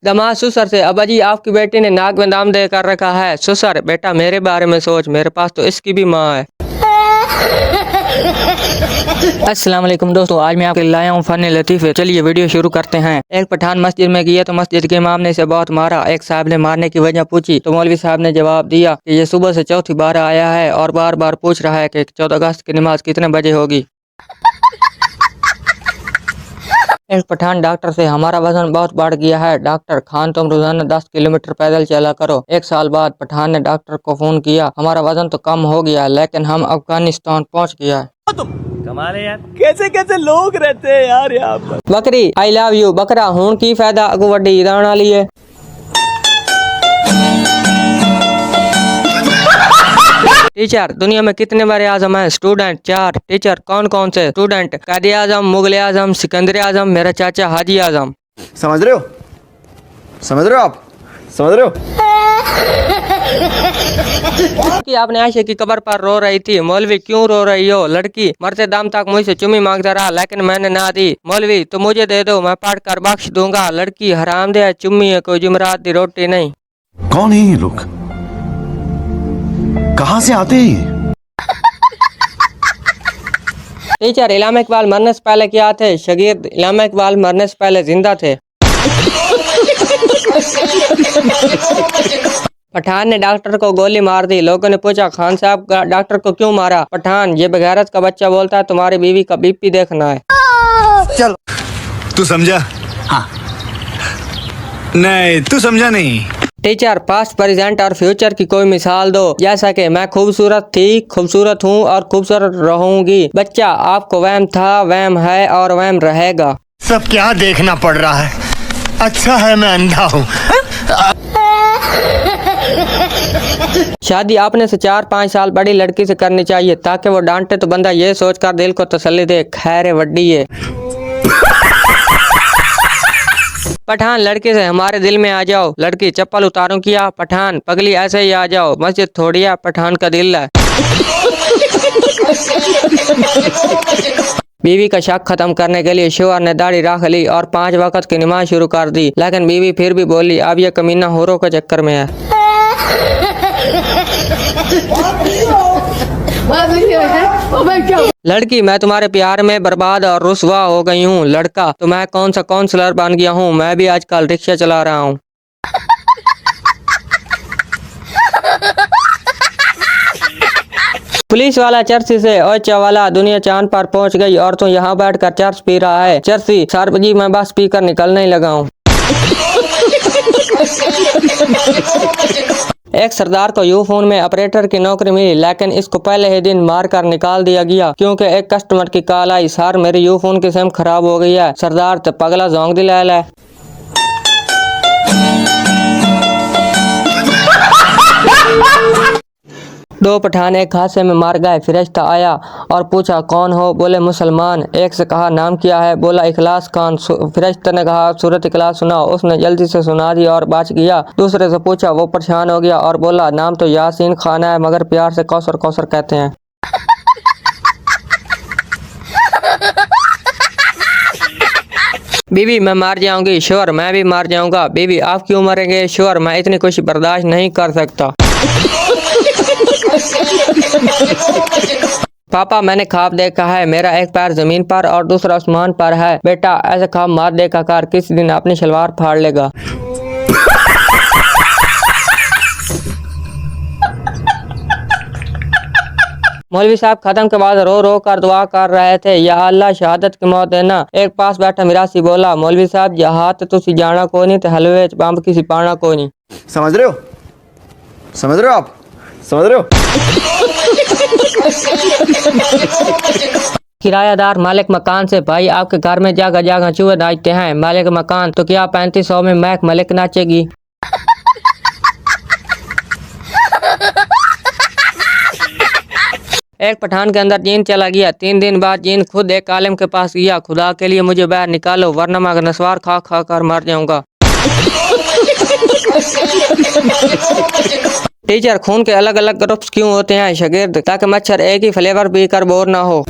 दमाद ससुर से, अब्बा जी आपकी बेटी ने नाक में दाम दे कर रखा है। ससुर, बेटा मेरे बारे में सोच, मेरे पास तो इसकी भी माँ है। अस्सलाम वालेकुम दोस्तों, आज मैं आपके लिए लाया हूँ फन लतीफ़े। चलिए वीडियो शुरू करते हैं। एक पठान मस्जिद में गया तो मस्जिद के इमाम ने इसे बहुत मारा। एक साहब ने मारने की वजह पूछी तो मौलवी साहब ने जवाब दिया कि ये सुबह से चौथी बार आया है और बार बार पूछ रहा है कि 14 अगस्त की नमाज कितने बजे होगी। एक पठान डॉक्टर से, हमारा वजन बहुत बढ़ गया है डॉक्टर खान, तुम रोजाना 10 किलोमीटर पैदल चला करो। एक साल बाद पठान ने डॉक्टर को फोन किया, हमारा वजन तो कम हो गया लेकिन हम अफगानिस्तान पहुंच गया है। कमाल है यार, कैसे कैसे लोग रहते हैं यार यहाँ पर। बकरी आई लव यू, बकरा हूं की फायदा अगू वड्डी दाना लिए। टीचर, दुनिया में कितने बार आजम है? स्टूडेंट 4। टीचर, कौन कौन से? स्टूडेंट, कायदे आजम, मुगल आजम, सिकंदर आजम, मेरा चाचा हाजी आजम। समझ रहे हो? समझ रहे हो आप? समझ रहे हो? कि आपने आयशा की कब्र पर रो रही थी। मौलवी, क्यों रो रही हो? लड़की, मरते दम तक मुझसे चुम्मी मांगता रहा लेकिन मैंने ना दी। मौलवी, तो मुझे दे दो, मैं पढ़ कर बख्श दूंगा। लड़की, हरामदे चुम्मी है, कोई जुमरात दी रोटी नहीं। कौन है ये लोग? कहाँ से आते हैं? टीचर, इल्लामा इकबाल मरने से पहले क्या थे? शागिर्द, इल्लामा इकबाल मरने से पहले जिंदा थे। पठान ने डॉक्टर को गोली मार दी। लोगों ने पूछा, खान साहब डॉक्टर को क्यों मारा? पठान, ये बगैरत का बच्चा बोलता है तुम्हारी बीवी का बीपी देखना है। चलो, तू समझा? हाँ। नहीं, तू समझा नहीं। टीचर, पास्ट, प्रेजेंट और फ्यूचर की कोई मिसाल दो। जैसा कि मैं खूबसूरत थी, खूबसूरत हूँ और खूबसूरत रहूंगी। बच्चा, आपको वहम था, वहम है और वहम रहेगा। सब क्या देखना पड़ रहा है? अच्छा है मैं अंधा हूँ। शादी आपने से 4-5 साल बड़ी लड़की से करनी चाहिए ताकि वो डांटे तो बंदा ये सोचकर दिल को तसल्ली दे, खैर वड्डी है। पठान, लड़के से हमारे दिल में आ जाओ। लड़की, चप्पल उतारूं किया? पठान, पगली ऐसे ही आ जाओ, मस्जिद थोड़ी है, पठान का दिल है। बीवी का शक खत्म करने के लिए शोहर ने दाढ़ी रख ली और 5 वक्त की नमाज शुरू कर दी, लेकिन बीवी फिर भी बोली अब ये कमीना होरों के चक्कर में है। लड़की, मैं तुम्हारे प्यार में बर्बाद और रुसवा हो गई हूँ। लड़का, तो मैं कौन सा काउंसलर बन गया हूँ, मैं भी आजकल रिक्शा चला रहा हूँ। पुलिस वाला चर्सी से, ओए चवाला, दुनिया चांद पर पहुंच गई और तू यहाँ बैठकर चर्च पी रहा है। चर्सी, सर जी मैं बस पीकर निकलने ही लगा हूँ। एक सरदार को यू फोन में ऑपरेटर की नौकरी मिली लेकिन इसको पहले ही दिन मार कर निकाल दिया गया क्योंकि एक कस्टमर की कॉल आई, सर मेरी यू फोन की सिम खराब हो गई है। सरदार, तो पगला जोंक दिला ले। दो पठान एक हादसे में मार गए। फिरिश्ता आया और पूछा कौन हो? बोले मुसलमान। एक से कहा नाम क्या है? बोला इखलास खान। फिरिश्ता ने कहा सूरत इखलास सुनाओ। उसने जल्दी से सुना दी और बच गया। दूसरे से पूछा, वो परेशान हो गया और बोला नाम तो यासीन खान है मगर प्यार से कौसर कौसर कहते हैं। बीवी, मैं मार जाऊंगी। शोहर, मैं भी मार जाऊंगा। बीवी, आप क्यों मरेंगे? शोहर, मैं इतनी खुशी बर्दाश्त नहीं कर सकता। पापा, मैंने ख्वाब देखा है, मेरा एक पैर जमीन पर और दूसरा आसमान पर है। बेटा, ऐसे ख्वाब मार देखा कर, किसी दिन अपनी शलवार फाड़ लेगा। मौलवी साहब खत्म के बाद रो रो कर दुआ कर रहे थे, या अल्लाह शहादत की मौत देना। एक पास बैठा मिरासी बोला, मौलवी साहब जहात तुसी जाना को नहीं तो हलवे बंब किसी पाना को नहीं। समझ रहे हो? समझ रहे हो आप? समझ रहे हो? किरायादार मालिक मकान से, भाई आपके घर में जगह जगह चूहे नाचते हैं। मालिक मकान, तो क्या 3500 में मैक मलिक नाचेगी? एक पठान के अंदर जीन चला गया। 3 दिन बाद जीन खुद एक आलिम के पास गया, खुदा के लिए मुझे बाहर निकालो वरना मैं नस्वार खा खा कर मर जाऊंगा। टीचर, खून के अलग अलग ग्रुप्स क्यों होते हैं? शागिर्द, ताकि मच्छर एक ही फ्लेवर पीकर बोर ना हो।